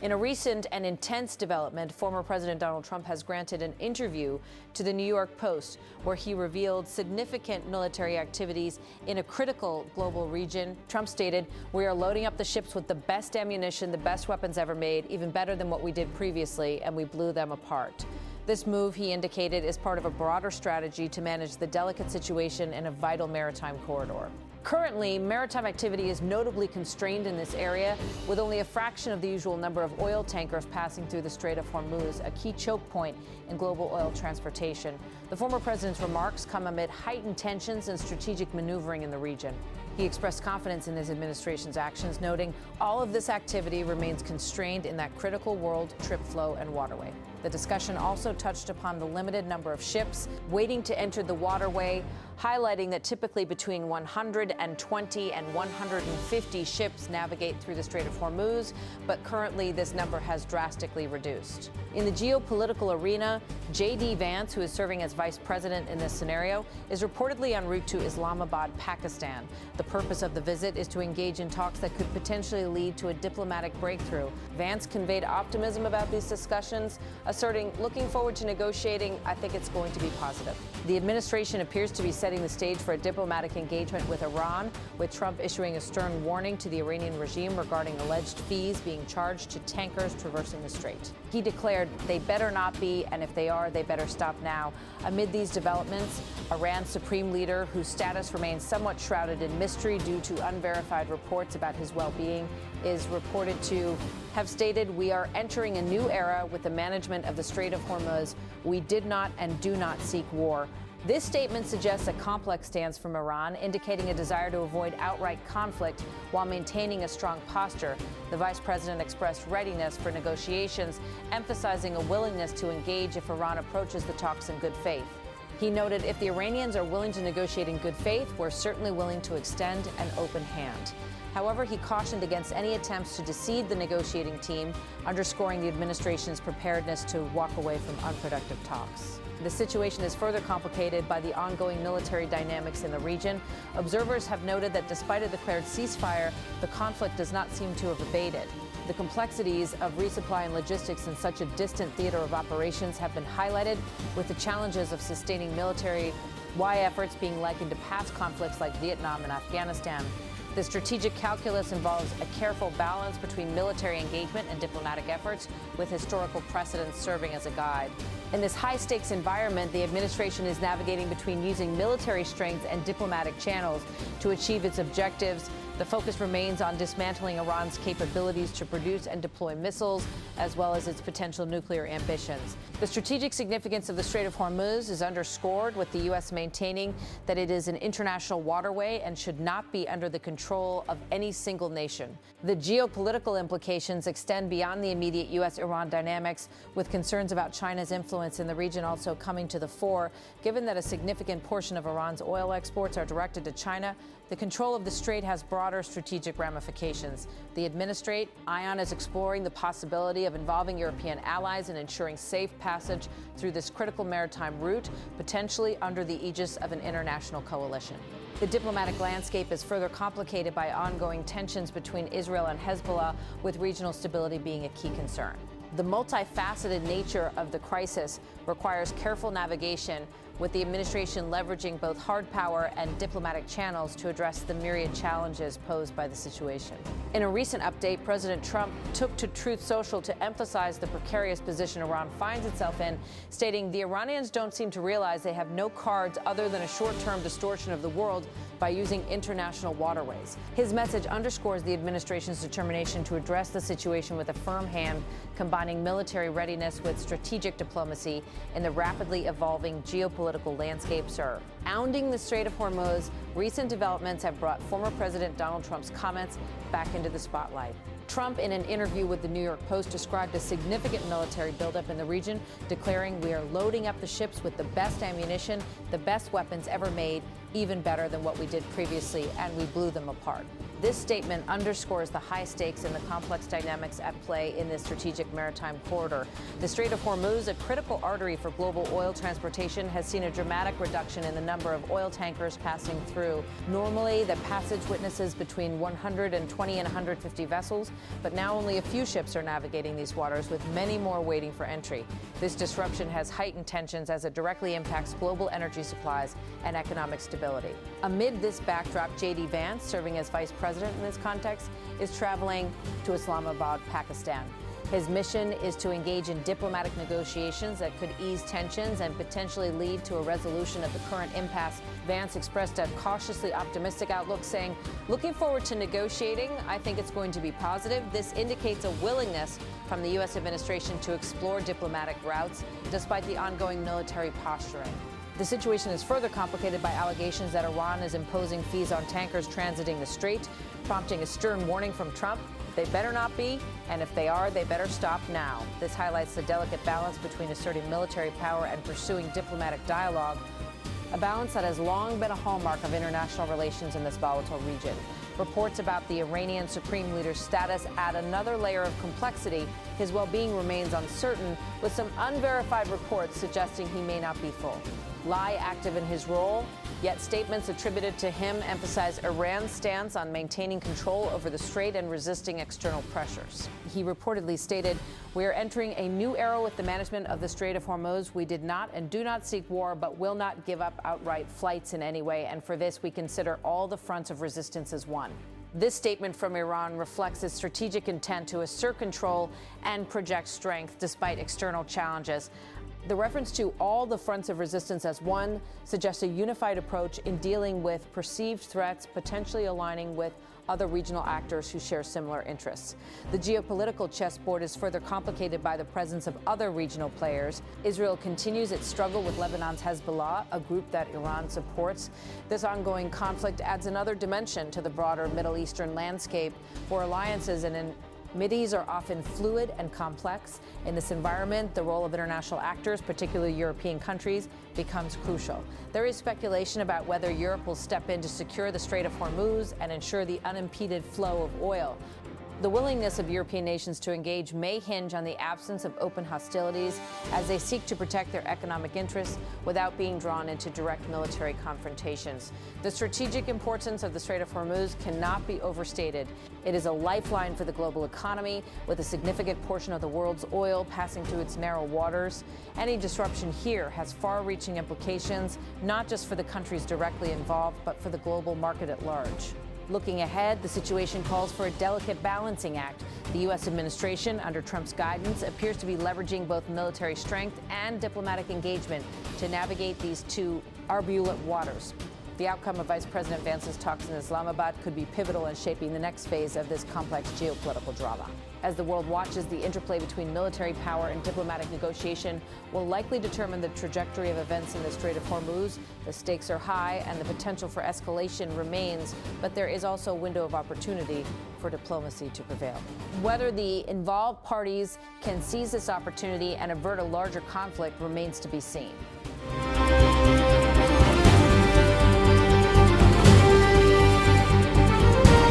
In a recent and intense development, former President Donald Trump has granted an interview to the New York Post where he revealed significant military activities in a critical global region. Trump stated, "We are loading up the ships with the best ammunition, the best weapons ever made, even better than what we did previously, and we blew them apart." This move, he indicated, is part of a broader strategy to manage the delicate situation in a vital maritime corridor. Currently, maritime activity is notably constrained in this area, with only a fraction of the usual number of oil tankers passing through the Strait of Hormuz, a key choke point in global oil transportation. The former president's remarks come amid heightened tensions and strategic maneuvering in the region. He expressed confidence in his administration's actions, noting all of this activity remains constrained in that critical world trip flow and waterway. The discussion also touched upon the limited number of ships waiting to enter the waterway, highlighting that typically between 120 and 150 ships navigate through the Strait of Hormuz, but currently this number has drastically reduced. In the geopolitical arena, JD Vance, who is serving as vice president in this scenario, is reportedly en route to Islamabad, Pakistan. The purpose of the visit is to engage in talks that could potentially lead to a diplomatic breakthrough. Vance conveyed optimism about these discussions, asserting, "Looking forward to negotiating, I think it's going to be positive." The administration appears to be setting the stage for a diplomatic engagement with Iran, with Trump issuing a stern warning to the Iranian regime regarding alleged fees being charged to tankers traversing the strait. He declared they better not be, and if they are, they better stop now. Amid these developments, Iran's supreme leader, whose status remains somewhat shrouded in mystery due to unverified reports about his well-being, is reported to have stated, "We are entering a new era with the management of the Strait of Hormuz. We did not and do not seek war." This statement suggests a complex stance from Iran, indicating a desire to avoid outright conflict while maintaining a strong posture. The vice president expressed readiness for negotiations, emphasizing a willingness to engage if Iran approaches the talks in good faith. He noted, "If the Iranians are willing to negotiate in good faith, we're certainly willing to extend an open hand." However, he cautioned against any attempts to deceive the negotiating team, underscoring the administration's preparedness to walk away from unproductive talks. The situation is further complicated by the ongoing military dynamics in the region. Observers have noted that despite a declared ceasefire, the conflict does not seem to have abated. The complexities of resupply and logistics in such a distant theater of operations have been highlighted, with the challenges of sustaining military-wide efforts being likened to past conflicts like Vietnam and Afghanistan. The strategic calculus involves a careful balance between military engagement and diplomatic efforts, with historical precedents serving as a guide. In this high-stakes environment, the administration is navigating between using military strength and diplomatic channels to achieve its objectives. The focus remains on dismantling Iran's capabilities to produce and deploy missiles, as well as its potential nuclear ambitions. The strategic significance of the Strait of Hormuz is underscored, with the U.S. maintaining that it is an international waterway and should not be under the control of any single nation. The geopolitical implications extend beyond the immediate U.S.-Iran dynamics, with concerns about China's influence in the region also coming to the fore. Given that a significant portion of Iran's oil exports are directed to China, the control of the strait has broader strategic ramifications. The administration is exploring the possibility of involving European allies in ensuring safe passage through this critical maritime route, potentially under the aegis of an international coalition. The diplomatic landscape is further complicated by ongoing tensions between Israel and Hezbollah, with regional stability being a key concern. The multifaceted nature of the crisis requires careful navigation, with the administration leveraging both hard power and diplomatic channels to address the myriad challenges posed by the situation. In a recent update, President Trump took to Truth Social to emphasize the precarious position Iran finds itself in, stating, "The Iranians don't seem to realize they have no cards other than a short-term distortion of the world by using international waterways." His message underscores the administration's determination to address the situation with a firm hand, combining military readiness with strategic diplomacy in the rapidly evolving geopolitical landscape. Surrounding the Strait of Hormuz, recent developments have brought former President Donald Trump's comments back into the spotlight. Trump, in an interview with the New York Post, described a significant military buildup in the region, declaring, "We are loading up the ships with the best ammunition, the best weapons ever made, even better than what we did previously, and we blew them apart." This statement underscores the high stakes and the complex dynamics at play in this strategic maritime corridor. The Strait of Hormuz, a critical artery for global oil transportation, has seen a dramatic reduction in the number of oil tankers passing through. Normally, the passage witnesses between 120 and 150 vessels, But now only a few ships are navigating these waters, with many more waiting for entry. This disruption has heightened tensions as it directly impacts global energy supplies and economic stability. Amid this backdrop, JD Vance, serving as vice president in this context, is traveling to Islamabad, Pakistan. His mission is to engage in diplomatic negotiations that could ease tensions and potentially lead to a resolution of the current impasse. Vance expressed a cautiously optimistic outlook, saying, "Looking forward to negotiating. I think it's going to be positive. This indicates a willingness from the U.S. administration to explore diplomatic routes, despite the ongoing military posturing." The situation is further complicated by allegations that Iran is imposing fees on tankers transiting the strait, prompting a stern warning from Trump. They better not be, and if they are, they better stop now. This highlights the delicate balance between asserting military power and pursuing diplomatic dialogue, a balance that has long been a hallmark of international relations in this volatile region. Reports about the Iranian Supreme Leader's status add another layer of complexity. His well-being remains uncertain, with some unverified reports suggesting he may not be full. Lai active in his role, yet statements attributed to him emphasize Iran's stance on maintaining control over the strait and resisting external pressures. He reportedly stated, "We are entering a new era with the management of the Strait of Hormuz. We did not and do not seek war, but will not give up outright flights in any way, and for this we consider all the fronts of resistance as one." This statement from Iran reflects its strategic intent to assert control and project strength despite external challenges. The reference to all the fronts of resistance as one suggests a unified approach in dealing with perceived threats, potentially aligning with other regional actors who share similar interests. The geopolitical chessboard is further complicated by the presence of other regional players. Israel continues its struggle with Lebanon's Hezbollah, a group that Iran supports. This ongoing conflict adds another dimension to the broader Middle Eastern landscape, where alliances and Mideast are often fluid and complex. In this environment, the role of international actors, particularly European countries, becomes crucial. There is speculation about whether Europe will step in to secure the Strait of Hormuz and ensure the unimpeded flow of oil. The willingness of European nations to engage may hinge on the absence of open hostilities as they seek to protect their economic interests without being drawn into direct military confrontations. The strategic importance of the Strait of Hormuz cannot be overstated. It is a lifeline for the global economy, with a significant portion of the world's oil passing through its narrow waters. Any disruption here has far-reaching implications, not just for the countries directly involved, but for the global market at large. Looking ahead, the situation calls for a delicate balancing act. The U.S. administration, under Trump's guidance, appears to be leveraging both military strength and diplomatic engagement to navigate these two turbulent waters. The outcome of Vice President Vance's talks in Islamabad could be pivotal in shaping the next phase of this complex geopolitical drama. As the world watches, the interplay between military power and diplomatic negotiation will likely determine the trajectory of events in the Strait of Hormuz. The stakes are high and the potential for escalation remains, but there is also a window of opportunity for diplomacy to prevail. Whether the involved parties can seize this opportunity and avert a larger conflict remains to be seen.